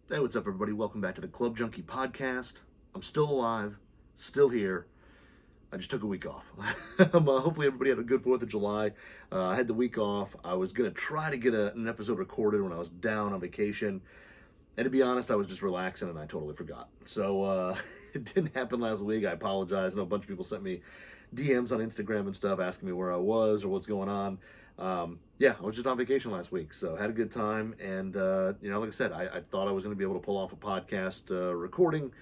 Hey, what's up, everybody? Welcome back to the Club Junkie podcast. I'm still alive, still here. I just took a week off. Hopefully, everybody had a good 4th of July. I had the week off. I was going to try to get an episode recorded when I was down on vacation. And to be honest, I was just relaxing and I totally forgot. So it didn't happen last week. I apologize. I know a bunch of people sent me DMs on Instagram and stuff asking me where I was or what's going on. Yeah, I was just on vacation last week, so had a good time. And, like I said, I thought I was going to be able to pull off a podcast recording.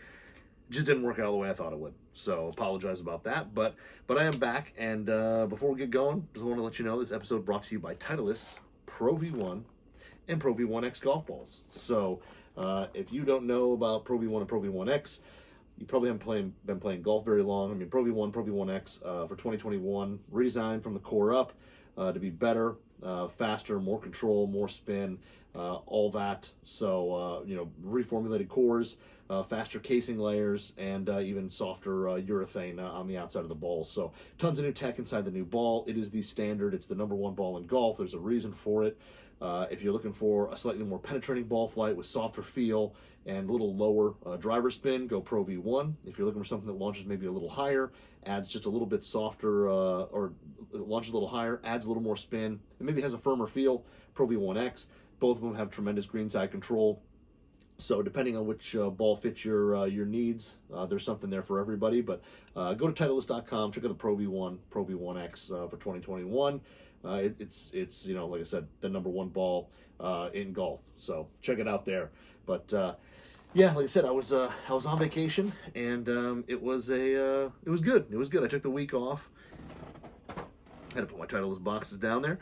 Just didn't work out the way I thought it would. So apologize about that. But I am back. And before we get going, just want to let you know this episode brought to you by Titleist Pro V1 and Pro V1X golf balls. So if you don't know about Pro V1 and Pro V1X, you probably haven't been playing golf very long. I mean, Pro V1, Pro V1X for 2021, redesigned from the core up to be better, faster, more control, more spin, all that. So, reformulated cores, faster casing layers, and even softer urethane on the outside of the balls. So tons of new tech inside the new ball. It is the standard. It's the #1 ball in golf. There's a reason for it. If you're looking for a slightly more penetrating ball flight with softer feel and a little lower driver spin, go Pro V1. If you're looking for something that launches maybe a little higher, adds just a little bit softer, or launches a little higher, adds a little more spin, and maybe has a firmer feel, Pro V1X. Both of them have tremendous greenside control. So depending on which ball fits your needs, there's something there for everybody. But go to Titleist.com, check out the Pro V1, Pro V1X for 2021. It's like I said, the #1 ball in golf. So check it out there. But yeah, like I said, I was on vacation, and it was good. It was good. I took the week off. Had to put my Titleist boxes down there.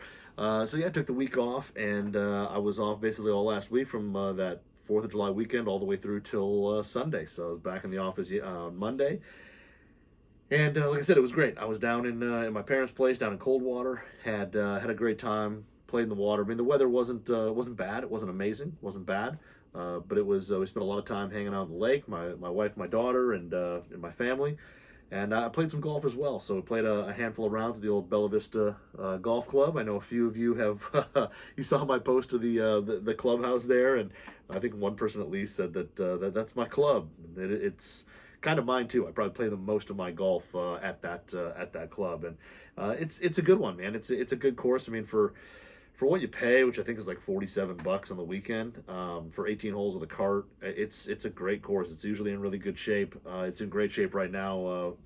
So yeah, I took the week off, and I was off basically all last week from that 4th of July weekend all the way through till Sunday. So I was back in the office on Monday. And like I said, it was great. I was down in my parents' place down in Coldwater. Had a great time. Played in the water. I mean, the weather wasn't bad. It wasn't amazing. It wasn't bad. But it was. We spent a lot of time hanging out on the lake. My wife, my daughter, and my family. And I played some golf as well. So we played a handful of rounds at the old Bella Vista Golf Club. I know a few of you have. You saw my post of the clubhouse there, and I think one person at least said that that's my club. It's kind of mine too. I probably play the most of my golf at that club, and it's a good one, man. It's a good course. I mean, for what you pay, which I think is like $47 on the weekend, for 18 holes with a cart, it's a great course. It's usually in really good shape. It's in great shape right now,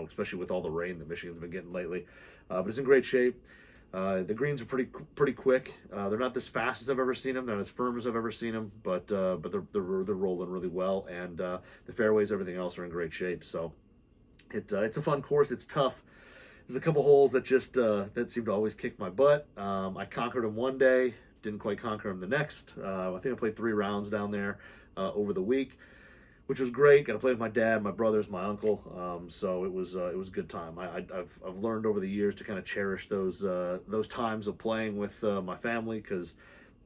especially with all the rain that Michigan's been getting lately. But it's in great shape. The greens are pretty quick. They're not as fast as I've ever seen them, not as firm as I've ever seen them, but they're rolling really well, and the fairways, everything else are in great shape. So it's a fun course. It's tough. There's a couple holes that just that seem to always kick my butt. I conquered them one day, didn't quite conquer them the next. I think I played 3 rounds down there over the week, which was great. Got to play with my dad, my brothers, my uncle. So it was a good time. I've learned over the years to kind of cherish those times of playing with my family, because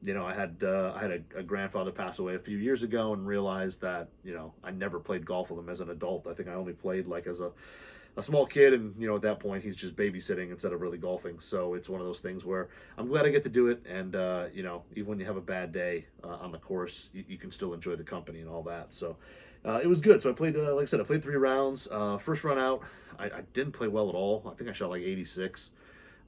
I had a grandfather pass away a few years ago, and realized that I never played golf with him as an adult. I think I only played like as a small kid, and at that point he's just babysitting instead of really golfing. So it's one of those things where I'm glad I get to do it, and even when you have a bad day on the course, you can still enjoy the company and all that. So it was good. So I played, like I said, I played 3 rounds. First run out, I didn't play well at all. I think I shot like 86,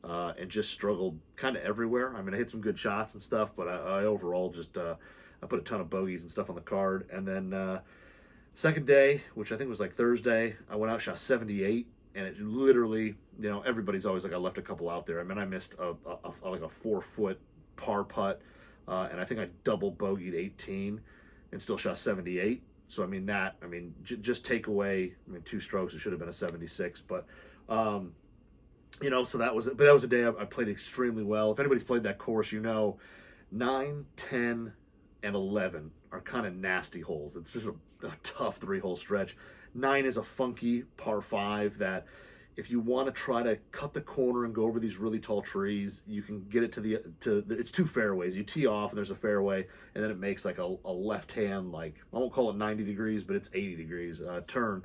and just struggled kind of everywhere. I mean, I hit some good shots and stuff, but I overall just I put a ton of bogeys and stuff on the card. And then second day, which I think was like Thursday, I went out, shot 78, and it literally, everybody's always like, I left a couple out there. I mean, I missed like a 4-foot par putt, and I think I double bogeyed 18 and still shot 78. So just take away, 2 strokes, it should have been a 76, but so that was it. But that was a day I played extremely well. If anybody's played that course, 9, 10, and 11 are kind of nasty holes. It's just a tough 3-hole stretch. 9 is a funky par 5 that, if you want to try to cut the corner and go over these really tall trees, you can get it it's 2 fairways. You tee off and there's a fairway, and then it makes like a left hand, like, I won't call it 90 degrees, but it's 80 degrees turn.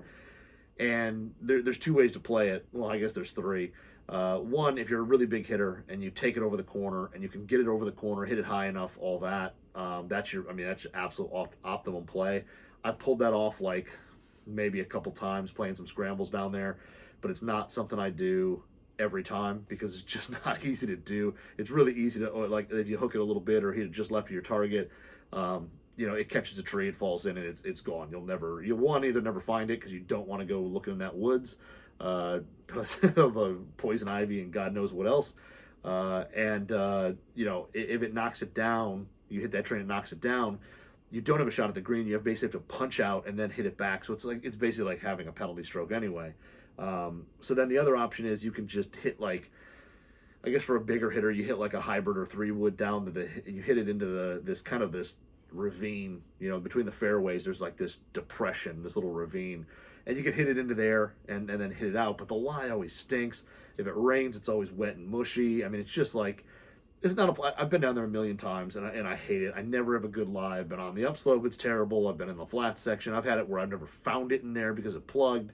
And there's 2 ways to play it. Well, I guess there's 3. One, if you're a really big hitter and you take it over the corner and you can get it over the corner, hit it high enough, all that, that's your absolute optimum play. I pulled that off like maybe a couple times playing some scrambles down there, but it's not something I do every time because it's just not easy to do. It's really easy to, like, if you hook it a little bit or hit it just left of your target, it catches a tree, it falls in, and it's gone. You'll either never find it because you don't want to go looking in that woods because of a poison ivy and God knows what else. If it knocks it down, you hit that tree and it knocks it down, you don't have a shot at the green. You basically have to punch out and then hit it back. So it's basically like having a penalty stroke anyway. So then the other option is you can just hit, like, I guess for a bigger hitter, you hit like a hybrid or 3-wood down you hit it into this ravine, between the fairways. There's like this depression, this little ravine, and you can hit it into there and then hit it out. But the lie always stinks. If it rains, it's always wet and mushy. I mean, it's just like, it's not I've been down there a million times and I hate it. I never have a good lie. I've been on the upslope, it's terrible. I've been in the flat section. I've had it where I've never found it in there because it plugged,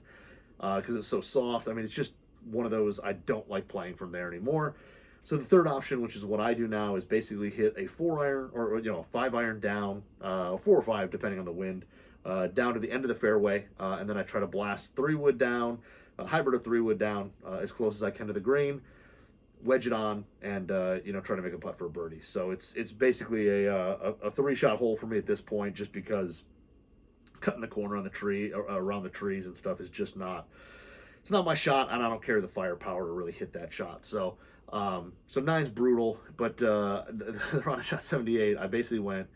because it's so soft. I mean, it's just one of those, I don't like playing from there anymore. So the third option, which is what I do now, is basically hit a 4-iron or a 5-iron down, 4 or 5 depending on the wind, down to the end of the fairway, and then I try to blast 3-wood down, a hybrid of 3-wood down, as close as I can to the green, wedge it on, and try to make a putt for a birdie. So it's basically a 3-shot hole for me at this point, just because cutting the corner on the tree, around the trees and stuff, is just not, it's not my shot, and I don't carry the firepower to really hit that shot. So 9's brutal, but the Ronda shot 78. I basically went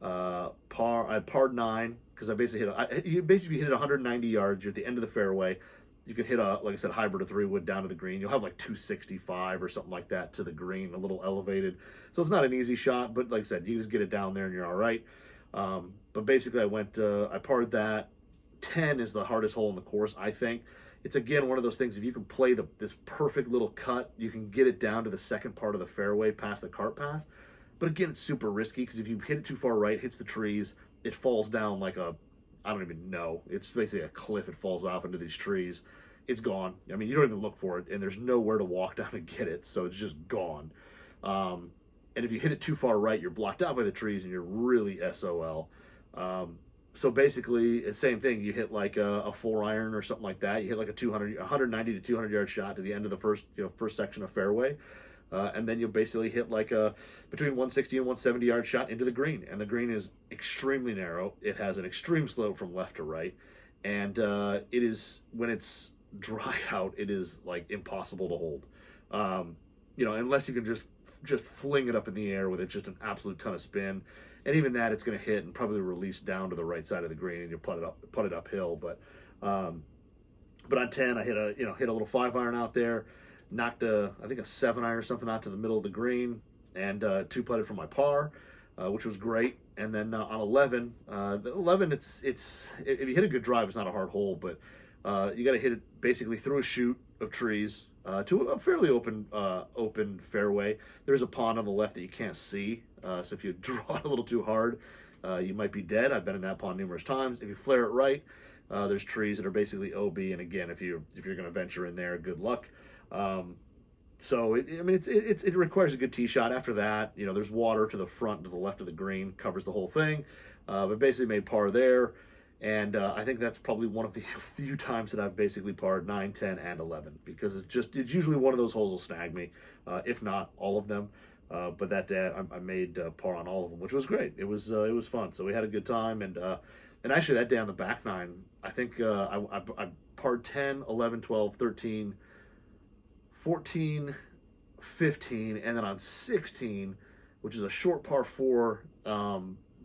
par. I parred 9 because I basically you hit it 190 yards. You're at the end of the fairway. You can hit like I said, hybrid of 3-wood down to the green. You'll have like 265 or something like that to the green, a little elevated. So it's not an easy shot, but like I said, you just get it down there and you're all right. But basically, I parred that. 10 is the hardest hole in the course, I think. It's, again, one of those things, if you can play this perfect little cut, you can get it down to the second part of the fairway past the cart path. But again, it's super risky because if you hit it too far right, hits the trees, it falls down like I don't even know. It's basically a cliff. It falls off into these trees. It's gone. I mean, you don't even look for it, and there's nowhere to walk down and get it, so it's just gone. And if you hit it too far right, you're blocked out by the trees, and you're really SOL. So basically, the same thing. You hit like a 4-iron or something like that. You hit like a 190 to 200 yard shot to the end of the first section of fairway, and then you'll basically hit like a between 160 and 170 yard shot into the green. And the green is extremely narrow. It has an extreme slope from left to right, and it is, when it's dry out, it is like impossible to hold. Unless you can just fling it up in the air with it, just an absolute ton of spin. And even that, it's going to hit and probably release down to the right side of the green, and you'll putt it uphill. But on 10, I hit a little 5-iron out there, knocked I think a 7-iron or something out to the middle of the green, and 2-putted for my par, which was great. And then on 11, the 11, it's if you hit a good drive, it's not a hard hole, but you got to hit it basically through a chute of trees to a fairly open fairway. There's a pond on the left that you can't see. So if you draw it a little too hard, you might be dead. I've been in that pond numerous times. If you flare it right, there's trees that are basically OB. And again, if you're going to venture in there, good luck. So it requires a good tee shot. After that, there's water to the front and to the left of the green, covers the whole thing. But basically made par there. And I think that's probably one of the few times that I've basically parred 9, 10, and 11, because it's usually one of those holes will snag me, if not all of them. But that day I made par on all of them, which was great. It was fun. So we had a good time, and actually that day on the back nine, I think I parred 10, 11, 12, 13, 14, 15, and then on 16, which is a short par 4.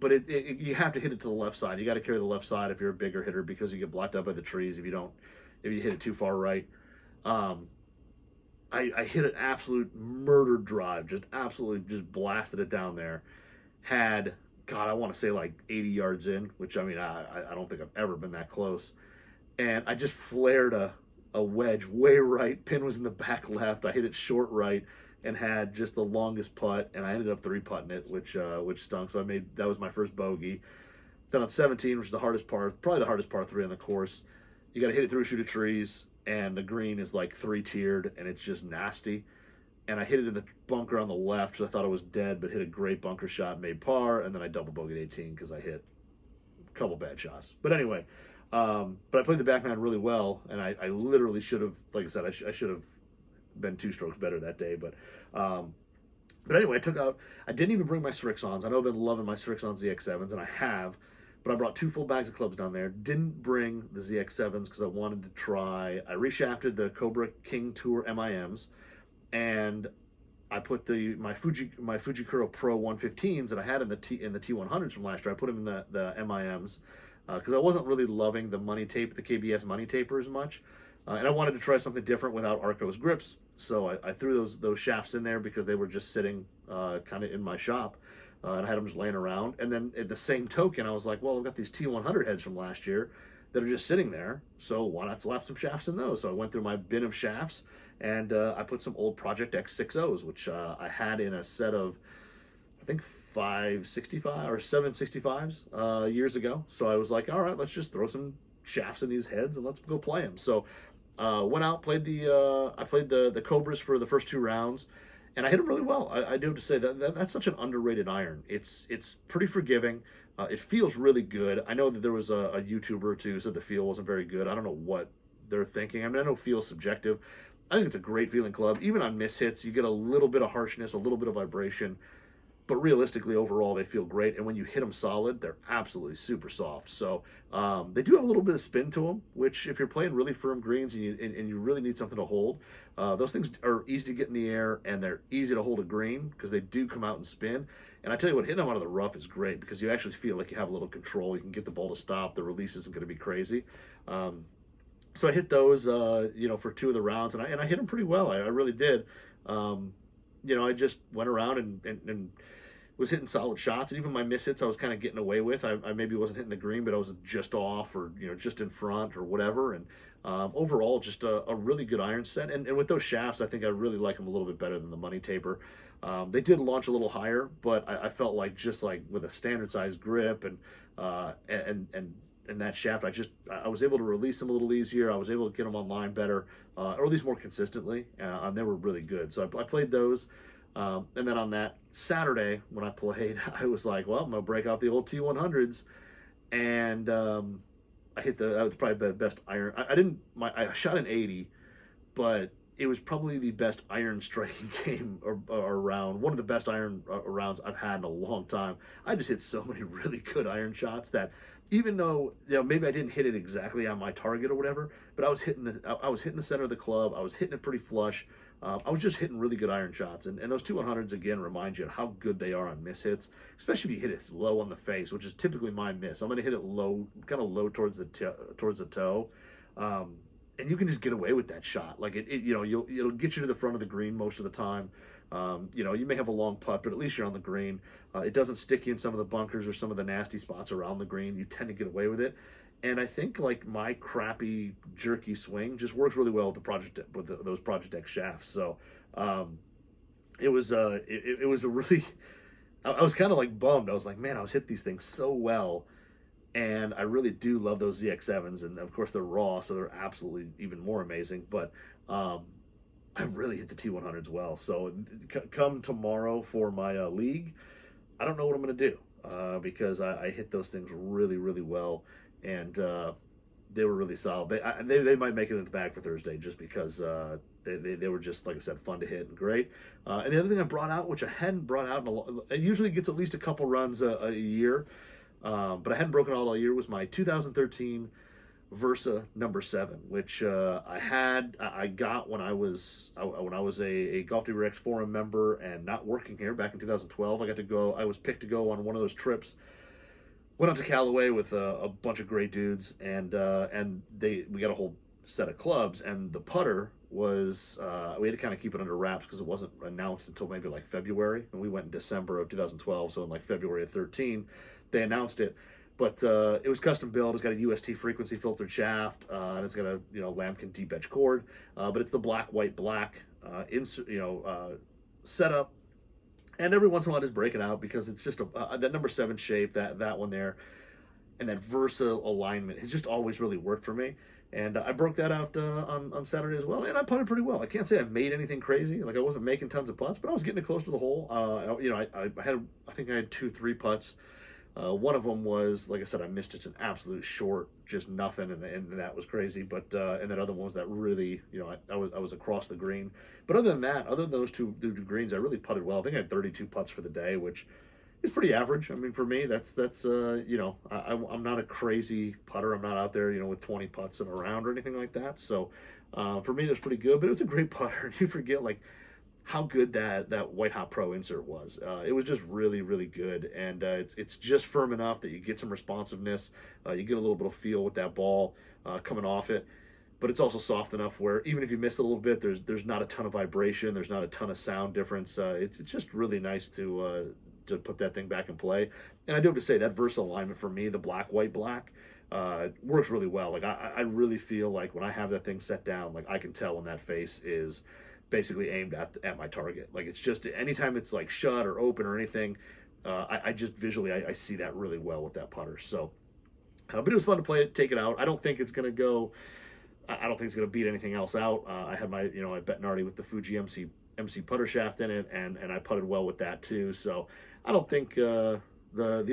But you have to hit it to the left side. You got to carry the left side if you're a bigger hitter, because you get blocked out by the trees if you hit it too far right. I hit an absolute murder drive, just blasted it down there. Had, God, I want to say like 80 yards in, which I don't think I've ever been that close. And I just flared a wedge way right. Pin was in the back left. I hit it short right and had just the longest putt, and I ended up 3-putting it, which stunk. So that was my first bogey. Then on 17, which is the hardest par, probably the hardest par 3 on the course, you got to hit it through a chute of trees, and the green is like 3-tiered, and it's just nasty. and I hit it in the bunker on the left, so I thought it was dead, but hit a great bunker shot, made par, and then I double bogeyed 18 because I hit a couple bad shots. But anyway, but I played the back nine really well, and I literally should have, like I said, I should have been 2 strokes better that day. But anyway, I didn't even bring my Srixons. I know I've been loving my Srixon ZX7s, and I have, but I brought 2 full bags of clubs down there. Didn't bring the ZX7s because I wanted to try. I reshafted the Cobra King Tour MIMs, and I put my Fujikuro Pro 115s that I had in the T100s from last year. I put them in the MIMs because I wasn't really loving the the KBS money taper as much, and I wanted to try something different without Arco's grips. So I threw those shafts in there because they were just sitting kind of in my shop, and I had them just laying around. And then at the same token, I was like, well, I've got these T100 heads from last year that are just sitting there, so why not slap some shafts in those? So I went through my bin of shafts, and I put some old Project X 6.0s, which I had in a set of, I think, 565 or 765s years ago. So I was like, all right, let's just throw some shafts in these heads and let's go play them. So went out, played I played the Cobras for the first 2 rounds, and I hit them really well. I do have to say that's such an underrated iron. It's pretty forgiving. It feels really good. I know that there was a YouTuber or two who said the feel wasn't very good. I don't know what they're thinking. I mean, I know feel's subjective. I think it's a great feeling club. Even on mishits, you get a little bit of harshness, a little bit of vibration, but realistically, overall, they feel great. And when you hit them solid, they're absolutely super soft. So they do have a little bit of spin to them, which if you're playing really firm greens and you really need something to hold, those things are easy to get in the air, and they're easy to hold a green because they do come out and spin. And I tell you what, hitting them out of the rough is great because you actually feel like you have a little control. You can get the ball to stop. The release isn't going to be crazy. So I hit those, for 2 of the rounds, and I hit them pretty well. I really did. I just went around and was hitting solid shots, and even my mishits I was kind of getting away with. I maybe wasn't hitting the green, but I was just off or just in front or whatever. And overall, just a really good iron set. And with those shafts, I think I really like them a little bit better than the money taper. They did launch a little higher, but I felt like just like with a standard size grip and that shaft, I was able to release them a little easier. I was able to get them online better, or at least more consistently, and they were really good. So I played those. And then on that Saturday when I played, I was like, well, I'm going to break out the old T100s. And I hit that was probably the best iron. I shot an 80, but it was probably the best iron striking game or round. One of the best iron rounds I've had in a long time. I just hit so many really good iron shots that even though maybe I didn't hit it exactly on my target or whatever, but I was hitting the center of the club. I was hitting it pretty flush. I was just hitting really good iron shots, and those 200s again remind you of how good they are on mishits, especially if you hit it low on the face, which is typically my miss. I'm going to hit it low, kind of low towards the toe, and you can just get away with that shot. Like it'll get you to the front of the green most of the time. You may have a long putt, but at least you're on the green. It doesn't stick you in some of the bunkers or some of the nasty spots around the green. You tend to get away with it. And I think like my crappy jerky swing just works really well with those Project X shafts. So it was a really, I was kind of like bummed. I was like, man, I was hitting these things so well, and I really do love those ZX7s, and of course they're raw, so they're absolutely even more amazing. But I really hit the T100s well. So come tomorrow for my league, I don't know what I'm going to do because I hit those things really, really well. And they were really solid. They might make it in the bag for Thursday just because they were just, like I said, fun to hit and great. And the other thing I brought out, which I hadn't brought out it usually gets at least a couple runs a year, but I hadn't broken out all year, was my 2013 Versa number 7, which I got when I was a Golf Digger X forum member and not working here back in 2012. I was picked to go on one of those trips. Went out to Callaway with a bunch of great dudes, and we got a whole set of clubs, and the putter was we had to kind of keep it under wraps because it wasn't announced until maybe like February, and we went in December of 2012, so in like February of 13 they announced it. But it was custom built. It's got a UST frequency filtered shaft, and it's got a lambkin deep edge cord, but it's the black setup. And every once in a while, I just break it out because it's just that number 7 shape, that one there, and that Versa alignment has just always really worked for me. And I broke that out on Saturday as well, and I putted pretty well. I can't say I made anything crazy. Like, I wasn't making tons of putts, but I was getting it close to the hole. I think I had 2-3 putts. One of them was, like I said, I missed just an absolute short, just nothing, and that was crazy. But and then other ones that really, I was across the green. But other than that, other than those two greens, I really putted well. I think I had 32 putts for the day, which is pretty average. I mean, for me, that's I'm not a crazy putter. I'm not out there, with 20 putts in a round or anything like that. So for me, that's pretty good. But it was a great putter. You forget like how good that White Hot Pro insert was. It was just really, really good, and it's just firm enough that you get some responsiveness. You get a little bit of feel with that ball coming off it, but it's also soft enough where even if you miss a little bit, there's not a ton of vibration, there's not a ton of sound difference. It's just really nice to put that thing back in play. And I do have to say that Versa alignment for me, the black, white, black, works really well. Like I really feel like when I have that thing set down, like I can tell when that face is basically aimed at my target. Like, it's just anytime it's like shut or open or anything, I just visually I see that really well with that putter. So but it was fun to play it, take it out. I don't think it's gonna go, I don't think it's gonna beat anything else out. I had my I bet Nardi with the Fuji MC putter shaft in it, and I putted well with that too. So I don't think the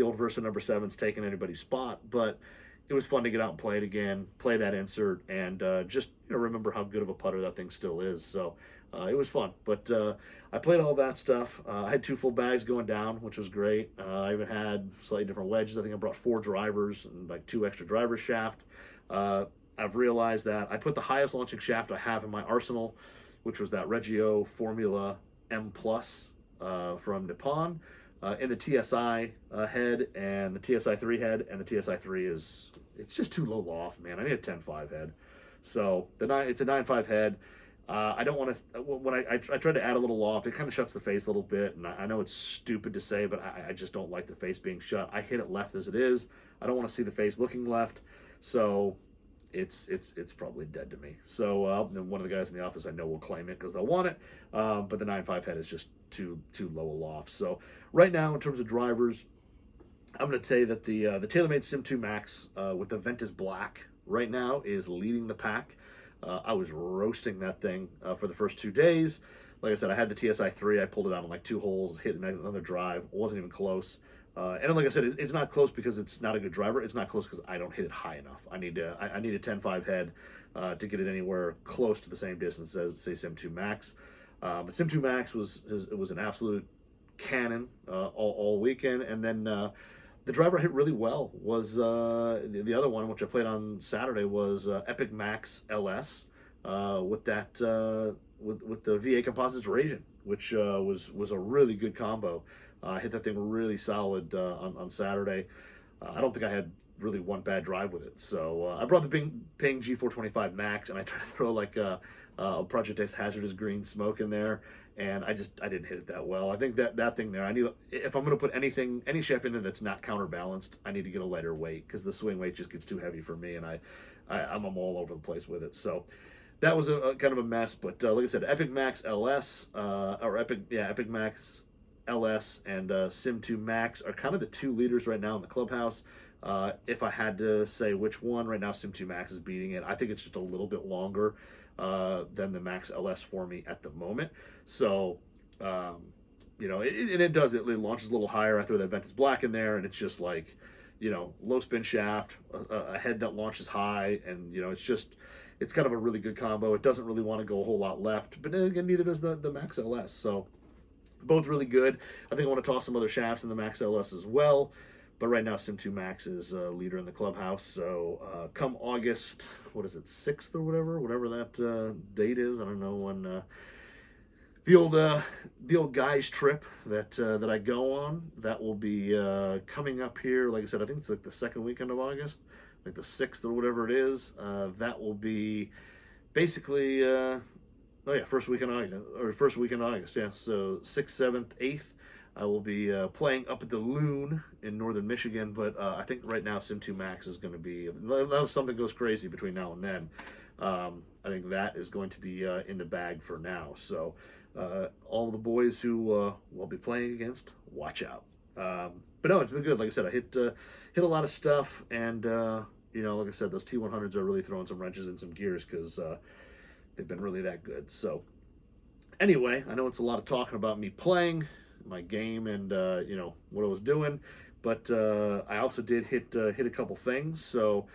old Versa number 7's taking anybody's spot, but it was fun to get out and play it again, play that insert, and just remember how good of a putter that thing still is. So it was fun. But I played all that stuff. I had 2 full bags going down, which was great. I even had slightly different wedges. I think I brought 4 drivers and like 2 extra driver shaft. I've realized that I put the highest launching shaft I have in my arsenal, which was that Regio Formula M Plus from Nippon, in the TSI head and the TSI 3 head, and the TSI 3 it's just too low loft, man. I need a 10.5 head. So it's a 9.5 head. I don't want to, when I try to add a little loft, it kind of shuts the face a little bit, and I know it's stupid to say, but I just don't like the face being shut. I hit it left as it is. I don't want to see the face looking left, so it's probably dead to me. So one of the guys in the office I know will claim it because they'll want it, but the 9.5 head is just too low a loft. So right now, in terms of drivers, I'm going to say that the TaylorMade Sim 2 Max with the Ventus Black right now is leading the pack. I was roasting that thing for the first 2 days. Like I said, I had the TSI 3. I pulled it out on like 2 holes, hit another drive. It wasn't even close. And like I said, it's not close because it's not a good driver. It's not close because I don't hit it high enough. I need a 10.5 head to get it anywhere close to the same distance as, say, Sim 2 Max. But Sim 2 Max was an absolute cannon all weekend. And then the driver I hit really well was the other one, which I played on Saturday, was Epic Max LS with that with the VA Composites Radian, which was a really good combo. I hit that thing really solid on Saturday. I don't think I had really one bad drive with it. So I brought the Ping G425 Max, and I tried to throw like a Project X Hazardous Green Smoke in there, and I didn't hit it that well. I think that thing there, if I'm going to put any shaft in there that's not counterbalanced, I need to get a lighter weight because the swing weight just gets too heavy for me, and I'm all over the place with it. So that was a kind of a mess. But like I said, Epic Max LS Epic Max LS and Sim 2 Max are kind of the 2 leaders right now in the clubhouse. If I had to say which one, right now Sim 2 Max is beating it. I think it's just a little bit longer than the Max LS for me at the moment. So, it launches a little higher. I throw that Ventus Black in there, and it's just like, low spin shaft, a head that launches high, and, it's kind of a really good combo. It doesn't really want to go a whole lot left, but then again, neither does the Max LS. So both really good. I think I want to toss some other shafts in the Max LS as well. But right now, Sim 2 Max is leader in the clubhouse. So come August, 6th or whatever that date is. I don't know when the old guys trip that I go on, that will be coming up here. Like I said, I think it's like the second weekend of August, like the 6th or whatever it is. That will be basically first week in August. Yeah, so 6th, 7th, 8th. I will be playing up at the Loon in northern Michigan, but I think right now Sim 2 Max is going to be, unless something goes crazy between now and then, I think that is going to be in the bag for now. So all the boys who we'll be playing against, watch out. But no, it's been good. Like I said, I hit a lot of stuff, and you know, like I said, those T100s are really throwing some wrenches in some gears because they've been really that good. So anyway, I know it's a lot of talking about me playing my game and you know, what I was doing, but I also did hit a couple things. So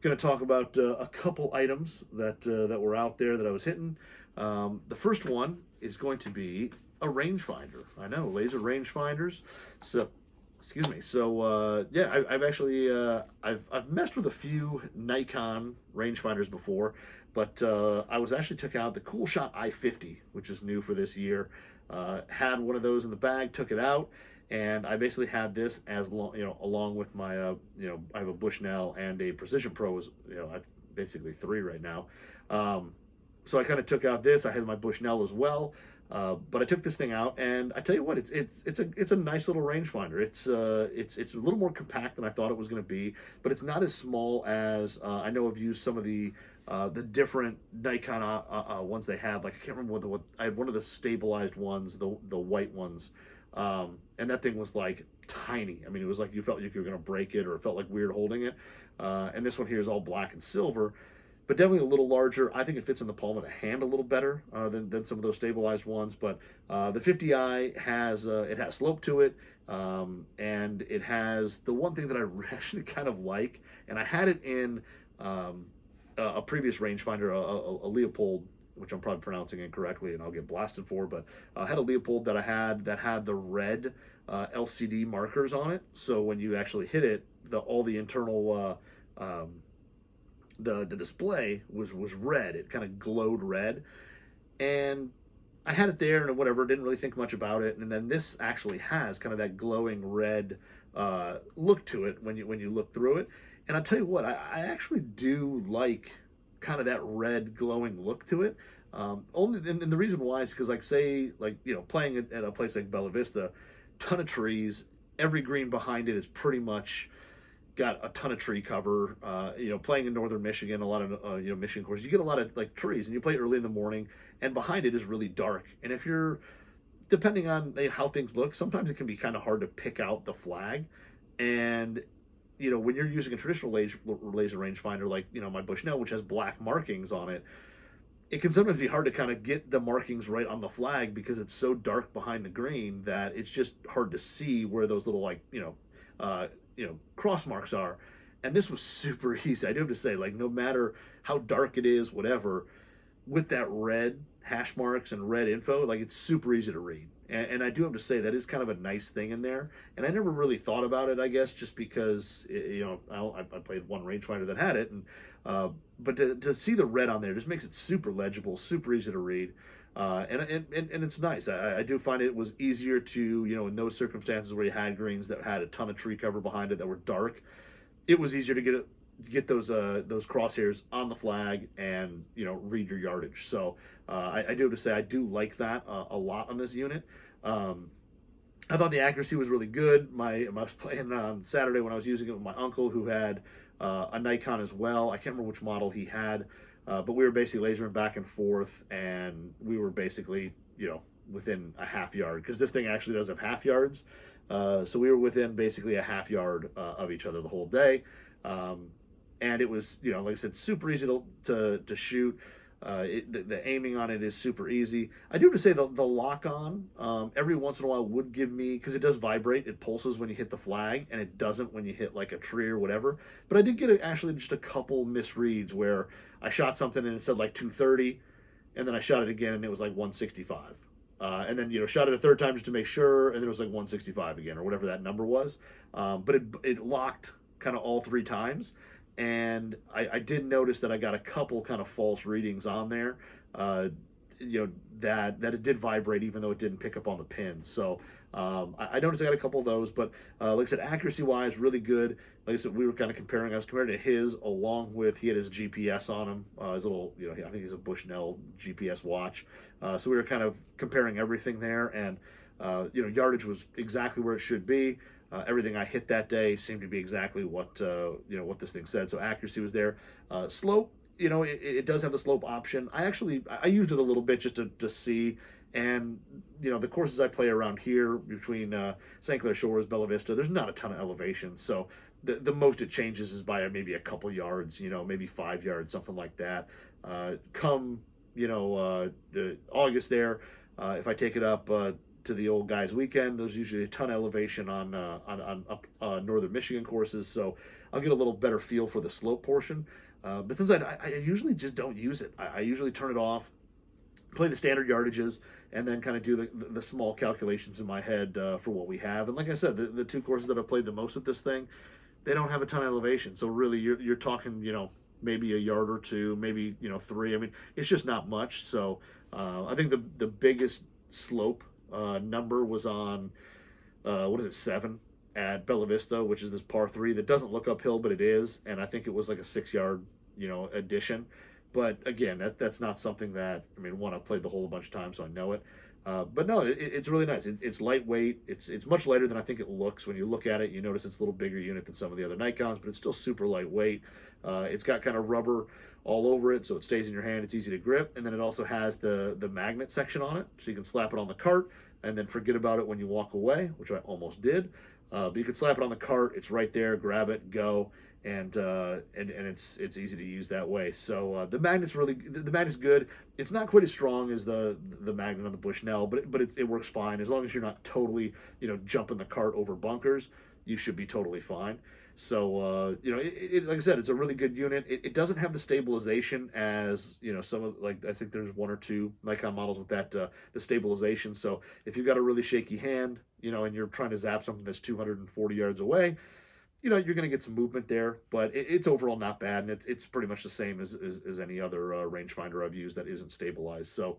going to talk about a couple items that that were out there that I was hitting. The first one is going to be a rangefinder. I know, laser rangefinders. So excuse me. So yeah, I've actually I've messed with a few Nikon rangefinders before, but I was actually took out the Coolshot i50, which is new for this year. Had one of those in the bag, took it out, and I basically had this as you know, along with my you know, I have a Bushnell and a Precision Pro. You know, I've basically three right now. So I kind of took out this. I had my Bushnell as well. But I took this thing out, and I tell you what, it's a nice little rangefinder. It's a little more compact than I thought it was going to be, but it's not as small as I know I've used some of the different Nikon ones they had. Like I can't remember what I had one of the stabilized ones, the white ones, and that thing was like tiny. I mean, it was like you felt like you were going to break it, or it felt like weird holding it. And this one here is all black and silver, but definitely a little larger. I think it fits in the palm of the hand a little better than some of those stabilized ones. But the 50i has it has slope to it, and it has the one thing that I actually kind of like, and I had it in a previous rangefinder, a Leopold, which I'm probably pronouncing incorrectly, and I'll get blasted for. But I had a Leopold that I had that had the red LCD markers on it, so when you actually hit it, all the internal the display was red. It kind of glowed red, and I had it there and whatever, didn't really think much about it. And then this actually has kind of that glowing red look to it when you look through it. And I'll tell you what, I actually do like kind of that red glowing look to it. Only and the reason why is because, like, say, like, you know, playing at a place like Bella Vista, ton of trees, every green behind it is pretty much got a ton of tree cover. You know, playing in northern Michigan, a lot of you know, Michigan courses, you get a lot of like trees, and you play early in the morning, and behind it is really dark. And if you're, depending on how things look, sometimes it can be kind of hard to pick out the flag. And you know, when you're using a traditional laser rangefinder, like, you know, my Bushnell, which has black markings on it, it can sometimes be hard to kind of get the markings right on the flag because it's so dark behind the green that it's just hard to see where those little, like, you know, cross marks are. And this was super easy. I do have to say, like, no matter how dark it is, whatever, with that red hash marks and red info, like, it's super easy to read. And I do have to say that is kind of a nice thing in there. And I never really thought about it, I guess, just because, you know, I played one rangefinder that had it, and but to see the red on there just makes it super legible, super easy to read. And it's nice. I do find it was easier to, you know, in those circumstances where you had greens that had a ton of tree cover behind it that were dark, it was easier to get those crosshairs on the flag and, you know, read your yardage. So I do have to say I do like that a lot on this unit. I thought the accuracy was really good. I was playing on Saturday when I was using it with my uncle, who had a Nikon as well. I can't remember which model he had, but we were basically lasering back and forth, and we were basically, you know, within a half yard, because this thing actually does have half yards. So we were within basically a half yard of each other the whole day. And it was, you know, like I said, super easy to shoot. The aiming on it is super easy. I do have to say the lock on every once in a while would give me, because it does vibrate, it pulses when you hit the flag, and it doesn't when you hit like a tree or whatever. But I did get actually just a couple misreads where I shot something and it said like 230, and then I shot it again and it was like 165. And then, you know, shot it a third time just to make sure, and then it was like 165 again, or whatever that number was. But it locked kind of all three times. And I did notice that I got a couple kind of false readings on there, you know, that it did vibrate even though it didn't pick up on the pins. So I noticed I got a couple of those, but like I said, accuracy-wise, really good. Like I said, we were kind of comparing. I was comparing to his, along with, he had his GPS on him, his little, you know, I think he's a Bushnell GPS watch. So we were kind of comparing everything there, and you know, yardage was exactly where it should be. Everything I hit that day seemed to be exactly what you know, what this thing said. So accuracy was there. Slope, you know, it does have the slope option. I used it a little bit just to see, and you know, the courses I play around here between St. Clair Shores, Bella Vista, there's not a ton of elevation, so the most it changes is by maybe a couple yards, maybe 5 yards, something like that. Come, August there, if I take it up to the old guys weekend, there's usually a ton of elevation on up northern Michigan courses, so I'll get a little better feel for the slope portion. But since I usually just don't use it, I usually turn it off, play the standard yardages, and then kind of do the small calculations in my head for what we have. And like I said, the two courses that I've played the most with this thing, they don't have a ton of elevation. So really, you're talking, maybe a yard or two, maybe 3. I mean, it's just not much. So I think the biggest slope number was on 7 at Bella Vista, which is this par 3 that doesn't look uphill, but it is. And I think it was like a 6-yard addition. But again, that's not something that, one, I've played the hole a bunch of times, so I know it. But no, it's really nice. It's lightweight. It's much lighter than I think it looks. When you look at it, you notice it's a little bigger unit than some of the other Nikons, but it's still super lightweight. It's got kind of rubber all over it, so it stays in your hand. It's easy to grip. And then it also has the magnet section on it, so you can slap it on the cart and then forget about it when you walk away, which I almost did. But you can slap it on the cart. It's right there. Grab it, go. And it's easy to use that way. So the magnet's good. It's not quite as strong as the magnet on the Bushnell, but it works fine as long as you're not totally jumping the cart over bunkers. You should be totally fine. So like I said, it's a really good unit. It doesn't have the stabilization as some of, like, I think there's 1 or 2 Nikon models with that the stabilization. So if you've got a really shaky hand, and you're trying to zap something that's 240 yards away, you're going to get some movement there, but it's overall not bad, and it's pretty much the same as any other rangefinder I've used that isn't stabilized. So,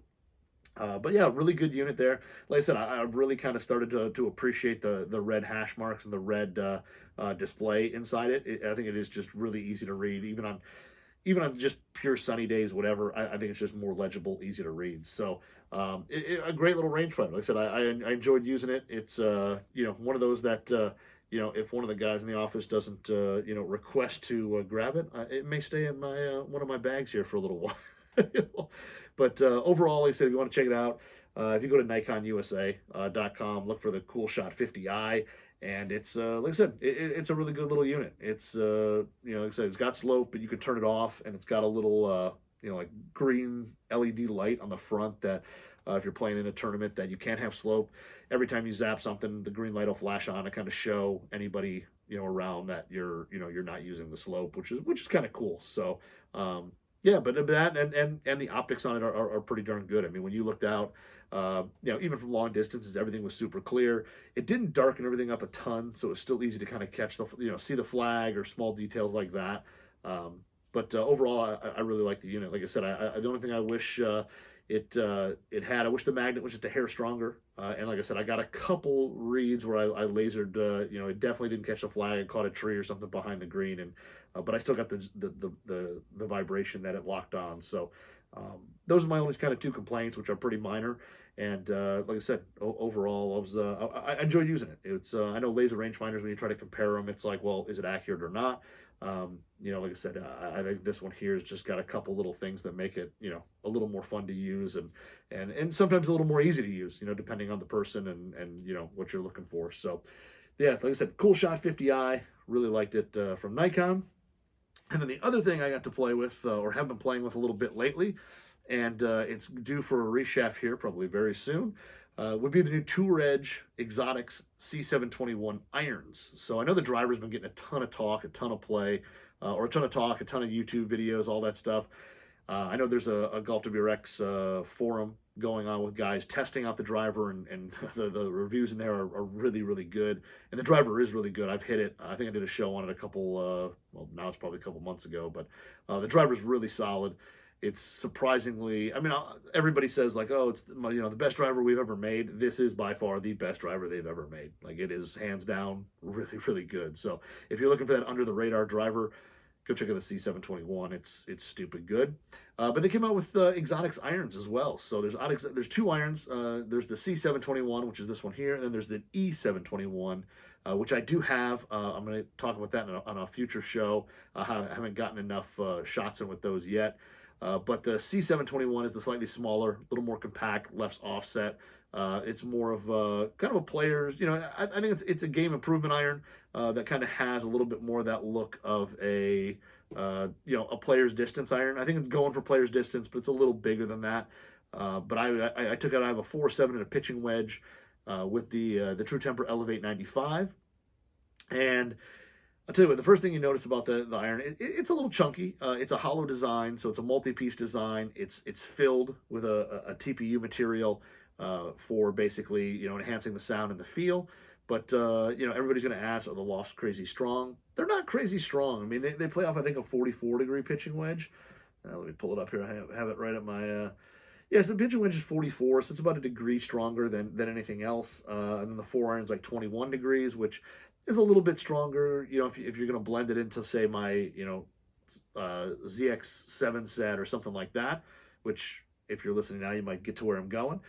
but yeah, really good unit there. Like I said, I really kind of started to appreciate the red hash marks and the red display inside it. I think it is just really easy to read, even on just pure sunny days, whatever. I think it's just more legible, easy to read. So a great little rangefinder. Like I said, I enjoyed using it. It's one of those that if one of the guys in the office doesn't, request to grab it, it may stay in my one of my bags here for a little while. But overall, like I said, if you want to check it out, if you go to NikonUSA.com, look for the Coolshot 50i, and it's like I said, it's a really good little unit. It's like I said, it's got slope, but you can turn it off, and it's got a little like green LED light on the front that. If you're playing in a tournament that you can't have slope, every time you zap something, the green light will flash on to kind of show anybody around that you're not using the slope, which is kind of cool. So yeah, but that and the optics on it are pretty darn good. I mean, when you looked out, even from long distances, everything was super clear. It didn't darken everything up a ton, so it was still easy to kind of catch see the flag or small details like that. But overall, I really like the unit. Like I said, the only thing I wish it had. I wish the magnet was just a hair stronger. And like I said, I got a couple reads where I lasered. It definitely didn't catch the flag. It caught a tree or something behind the green, and but I still got the vibration that it locked on. So those are my only kind of 2 complaints, which are pretty minor. And like I said, overall, I enjoyed using it. It's I know laser rangefinders, when you try to compare them, it's like, well, is it accurate or not? Like I said, I think this one here has just got a couple little things that make it, a little more fun to use and sometimes a little more easy to use, depending on the person and what you're looking for. So, yeah, like I said, Coolshot 50i, really liked it from Nikon. And then the other thing I got to play with, or have been playing with a little bit lately, and it's due for a reshaft here probably very soon, would be the new Tour Edge Exotics C721 irons. So I know the driver's been getting a ton of talk, a ton of play, a ton of YouTube videos, all that stuff. I know there's a Golf WRX forum going on with guys testing out the driver, and the reviews in there are really, really good. And the driver is really good. I've hit it. I think I did a show on it a couple, now it's probably a couple months ago, but the driver's really solid. It's surprisingly, everybody says like, oh, it's the best driver we've ever made. This is by far the best driver they've ever made. Like, it is hands down really, really good. So if you're looking for that under the radar driver, go check out the C721. It's stupid good. But they came out with Exotics irons as well. So there's 2 irons. There's the C721, which is this one here, and then there's the E721, which I do have. I'm going to talk about that on a future show. I haven't gotten enough shots in with those yet. But the C721 is the slightly smaller, a little more compact, less offset. It's more of a kind of a player's, I think it's a game improvement iron that kind of has a little bit more of that look of a player's distance iron. I think it's going for player's distance, but it's a little bigger than that. But I took out, I have a 4.7 and a pitching wedge with the True Temper Elevate 95. And I'll tell you what, the first thing you notice about the iron, it's a little chunky. It's a hollow design, so it's a multi-piece design. It's filled with a TPU material for basically, enhancing the sound and the feel. But, everybody's going to ask, are the lofts crazy strong? They're not crazy strong. I mean, they play off, I think, a 44-degree pitching wedge. Let me pull it up here. I have it right at my... Yes, the pitching wedge is 44, so it's about a degree stronger than anything else. And then the 4 iron's like 21 degrees, which is a little bit stronger, if you're going to blend it into, say, my, ZX7 set or something like that, which, if you're listening now, you might get to where I'm going.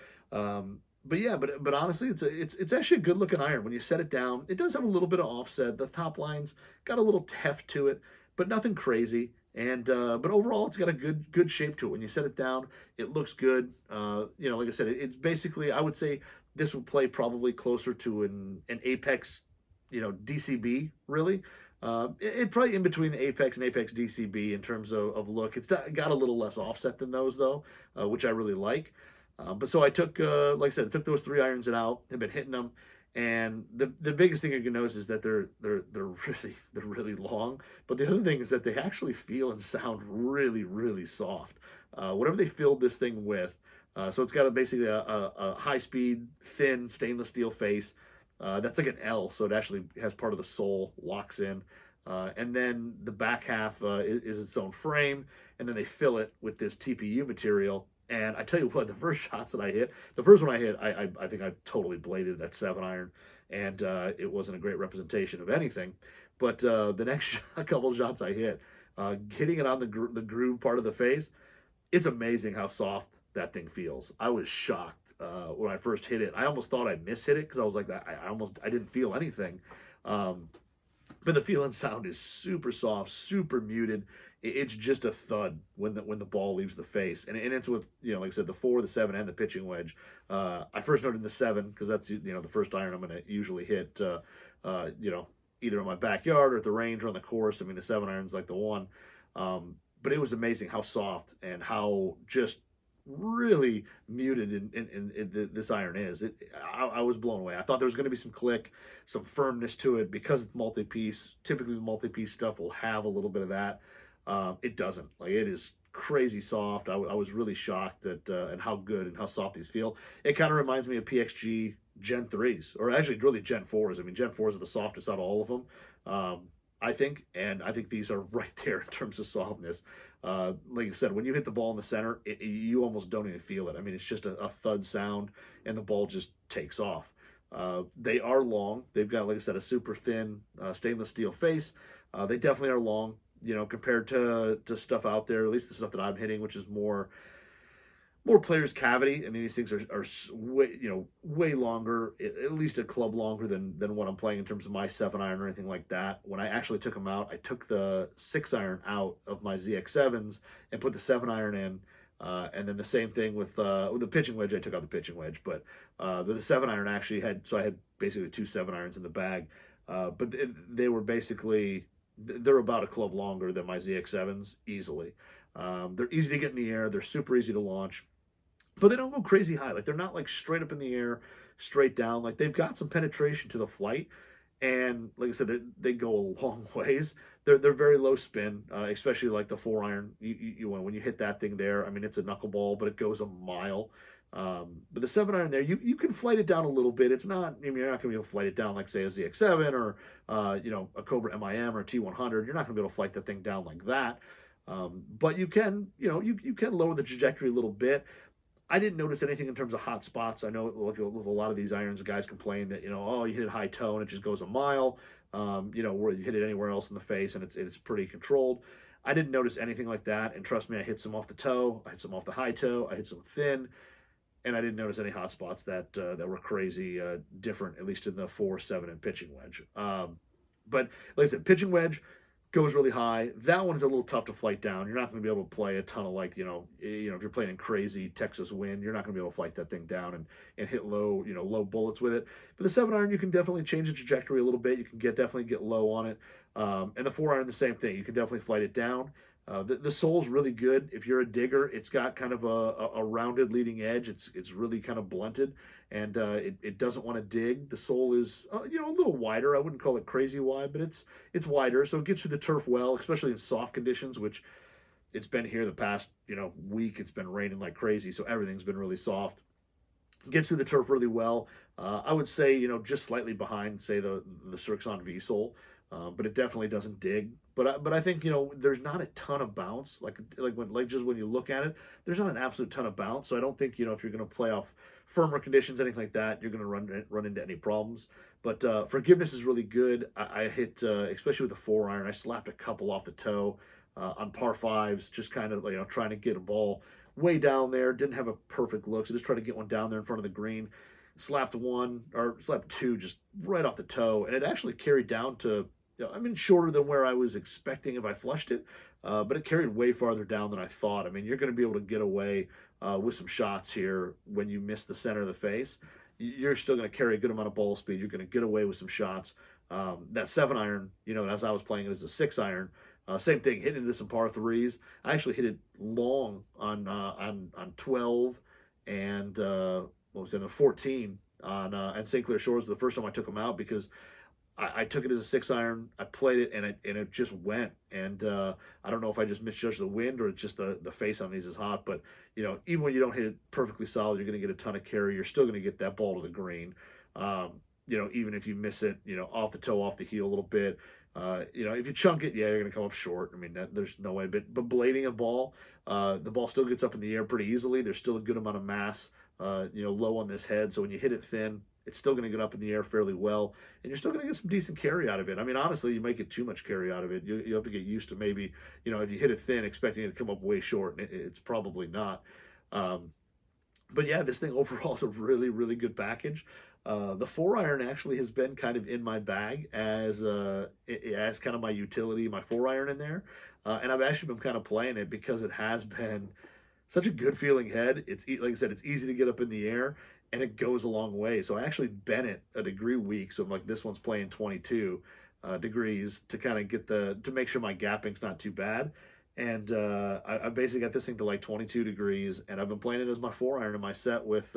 But yeah, but honestly, it's actually a good looking iron. When you set it down, it does have a little bit of offset. The top line's got a little heft to it, but nothing crazy. And but overall, it's got a good shape to it. When you set it down, it looks good. Like I said, it's basically, I would say this would play probably closer to an Apex, DCB really. It probably in between the Apex and Apex DCB in terms of look. It's got a little less offset than those though, which I really like. But so I took, like I said, took those 3 irons out. Have been hitting them, and the biggest thing you can notice is that they're really long. But the other thing is that they actually feel and sound really soft. Whatever they filled this thing with, so it's got basically a high speed, thin stainless steel face. That's like an L, so it actually has part of the sole locks in. And then the back half is its own frame, and then they fill it with this TPU material. And I tell you what, the first shots that I hit, the first one I hit, I think I totally bladed that 7 iron, and it wasn't a great representation of anything. But the next couple of shots I hit, hitting it on the groove part of the face, it's amazing how soft that thing feels. I was shocked when I first hit it. I almost thought I mishit it because I was like, I didn't feel anything. But the feel and sound is super soft, super muted. It's just a thud when the ball leaves the face, and it's with, like I said, the 4, the 7, and the pitching wedge. I first noted the 7 because that's the first iron I'm going to usually hit. Either in my backyard or at the range or on the course. I mean, the 7 iron's like the one. But it was amazing how soft and how just really muted in this iron is. I was blown away. I thought there was going to be some click, some firmness to it because it's multi-piece. Typically, the multi-piece stuff will have a little bit of that. It doesn't. Like, it is crazy soft. I was really shocked at and how good and how soft these feel. It kind of reminds me of PXG Gen 3s, or actually really Gen 4s. I mean, Gen 4s are the softest out of all of them. I think these are right there in terms of softness. Like I said, when you hit the ball in the center, you almost don't even feel it. I mean, it's just a thud sound, and the ball just takes off. They are long. They've got, like I said, a super thin stainless steel face. They definitely are long, compared to stuff out there, at least the stuff that I'm hitting, which is more player's cavity. I mean, these things are way longer, at least a club longer than what I'm playing in terms of my 7 iron or anything like that. When I actually took them out, I took the 6 iron out of my ZX7s and put the 7 iron in. And then the same thing with the pitching wedge. I took out the pitching wedge, but the 7 iron actually had, so I had basically 2 7 irons in the bag. But they were basically, they're about a club longer than my ZX7s easily. They're easy to get in the air. They're super easy to launch. But they don't go crazy high. Like, they're not like straight up in the air, straight down. Like, they've got some penetration to the flight. And like I said, they go a long ways. They're very low spin, especially like the 4 iron. When you hit that thing there, I mean, it's a knuckleball, but it goes a mile. But the 7 iron there, you can flight it down a little bit. It's not, I mean, you're not going to be able to flight it down like, say, a ZX7 or, a Cobra MIM or a T100. You're not going to be able to flight the thing down like that. But you can, you can lower the trajectory a little bit. I didn't notice anything in terms of hot spots. I know with a lot of these irons, guys complain that, you hit it high toe and it just goes a mile, where you hit it anywhere else in the face and it's pretty controlled. I didn't notice anything like that. And trust me, I hit some off the toe, I hit some off the high toe, I hit some thin, and I didn't notice any hot spots that were crazy different, at least in the 4, 7, and pitching wedge. But like I said, pitching wedge, goes really high. That one's a little tough to flight down. You're not going to be able to play a ton of like, if you're playing in crazy Texas wind, you're not going to be able to flight that thing down and hit low, low bullets with it. But the 7-iron, you can definitely change the trajectory a little bit. You can definitely get low on it. And the 4-iron, the same thing. You can definitely flight it down. The sole's really good. If you're a digger, it's got kind of a rounded leading edge. It's really kind of blunted, and it doesn't want to dig. The sole is a little wider. I wouldn't call it crazy wide, but it's wider, so it gets through the turf well, especially in soft conditions, which it's been here the past week. It's been raining like crazy, so everything's been really soft. Gets through the turf really well. I would say just slightly behind, say the Srixon V sole. But it definitely doesn't dig. But I think there's not a ton of bounce. Like just when you look at it, there's not an absolute ton of bounce. So I don't think if you're going to play off firmer conditions, anything like that, you're going to run into any problems. But forgiveness is really good. I hit especially with the 4-iron. I slapped a couple off the toe on par 5s, just kind of trying to get a ball way down there. Didn't have a perfect look, so just tried to get one down there in front of the green. Slapped two just right off the toe, and it actually carried down to. Shorter than where I was expecting if I flushed it, but it carried way farther down than I thought. You're going to be able to get away with some shots here when you miss the center of the face. You're still going to carry a good amount of ball speed. You're going to get away with some shots. That 7-iron, as I was playing it as a 6-iron, same thing, hitting into some par 3s. I actually hit it long on 12 and 14 on St. Clair Shores the first time I took them out, because I took it as a 6-iron. I played it, and it just went. And I don't know if I just misjudged the wind or it's just the face on these is hot. But even when you don't hit it perfectly solid, you're going to get a ton of carry. You're still going to get that ball to the green. Even if you miss it, off the toe, off the heel a little bit. If you chunk it, you're going to come up short. There's no way. But blading a ball, the ball still gets up in the air pretty easily. There's still a good amount of mass, low on this head. So when you hit it thin, it's still going to get up in the air fairly well, and you're still going to get some decent carry out of it. Honestly, you might get too much carry out of it. You have to get used to maybe, if you hit it thin, expecting it to come up way short, and it's probably not. But yeah, this thing overall is a really, really good package. The 4-iron actually has been kind of in my bag as kind of my utility, my 4-iron in there. And I've actually been kind of playing it because it has been such a good feeling head. It's, like I said, it's easy to get up in the air, and it goes a long way. So I actually bent it a degree weak. So I'm like, this one's playing 22 degrees to kind of to make sure my gapping's not too bad. And I basically got this thing to like 22 degrees, and I've been playing it as my 4-iron in my set with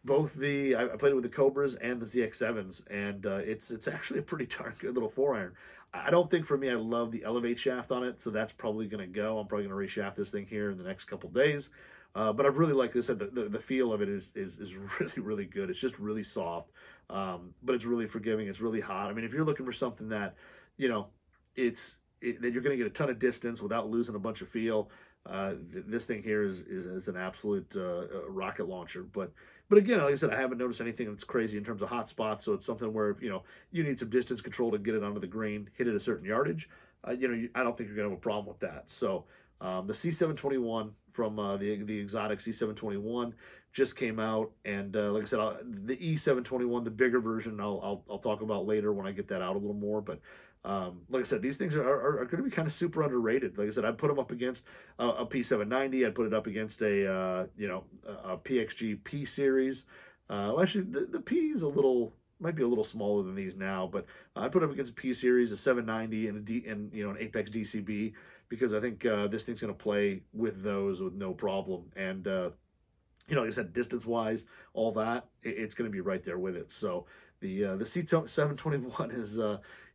both I played it with the Cobras and the ZX7s, and it's actually a pretty darn good little 4-iron. I don't think for me, I love the Elevate shaft on it, so that's probably going to go. I'm probably going to reshaft this thing here in the next couple days. But I've really liked this. The feel of it is really, really good. It's just really soft, but it's really forgiving. It's really hot. If you're looking for something that, that you're going to get a ton of distance without losing a bunch of feel, this thing here is an absolute rocket launcher. But again, like I said, I haven't noticed anything that's crazy in terms of hot spots. So it's something where if you need some distance control to get it onto the green, hit it a certain yardage, I don't think you're going to have a problem with that. So the C721 from the exotic C721 just came out, and like I said, the E721, the bigger version, I'll talk about later when I get that out a little more. But like I said, these things are going to be kind of super underrated. Like I said, I'd put them up against a P790. I'd put it up against a PXG P series. Well, actually, the P is might be a little smaller than these now, but I put it up against a P series, a 790, and an Apex DCB, because I think this thing's going to play with those with no problem. And like I said, distance wise, all that, it's going to be right there with it. So the C721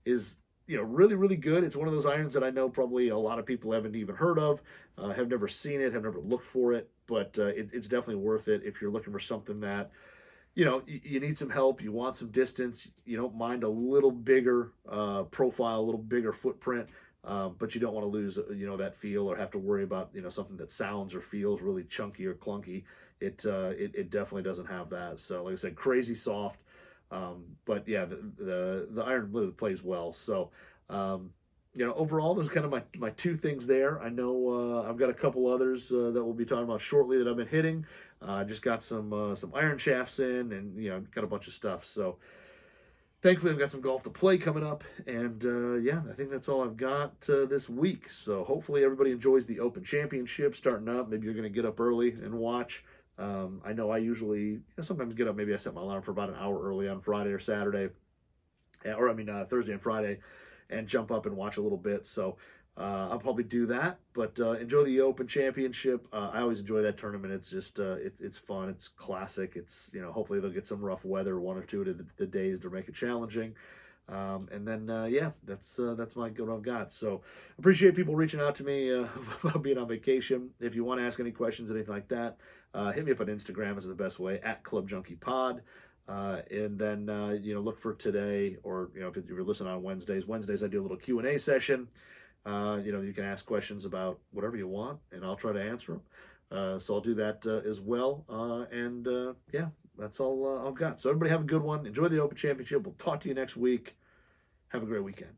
is really, really good. It's one of those irons that I know probably a lot of people haven't even heard of, have never seen it, have never looked for it, but it's definitely worth it if you're looking for something that you need some help, you want some distance, you don't mind a little bigger profile, a little bigger footprint, but you don't want to lose, that feel or have to worry about, something that sounds or feels really chunky or clunky. It definitely doesn't have that. So like I said, crazy soft, but yeah, the iron really plays well. So, overall, there's kind of my two things there. I know I've got a couple others that we'll be talking about shortly that I've been hitting. I just got some iron shafts in, and got a bunch of stuff. So thankfully, I've got some golf to play coming up, and yeah, I think that's all I've got this week. So hopefully everybody enjoys the Open Championship starting up. Maybe you're going to get up early and watch. I know I usually sometimes get up. Maybe I set my alarm for about an hour early on Friday or Saturday, or Thursday and Friday, and jump up and watch a little bit. So I'll probably do that. But enjoy the Open Championship. I always enjoy that tournament. It's just it's fun. It's classic. It's hopefully they'll get some rough weather, one or two of the days to make it challenging. And then yeah, that's what I've got. So appreciate people reaching out to me about being on vacation. If you want to ask any questions, anything like that, hit me up on Instagram is the best way, at Club Junkie Pod. And then look for today, or if you're listening on Wednesdays I do a little Q&A session. You can ask questions about whatever you want, and I'll try to answer them. So I'll do that as well. And yeah, that's all I've got. So everybody have a good one. Enjoy the Open Championship. We'll talk to you next week. Have a great weekend.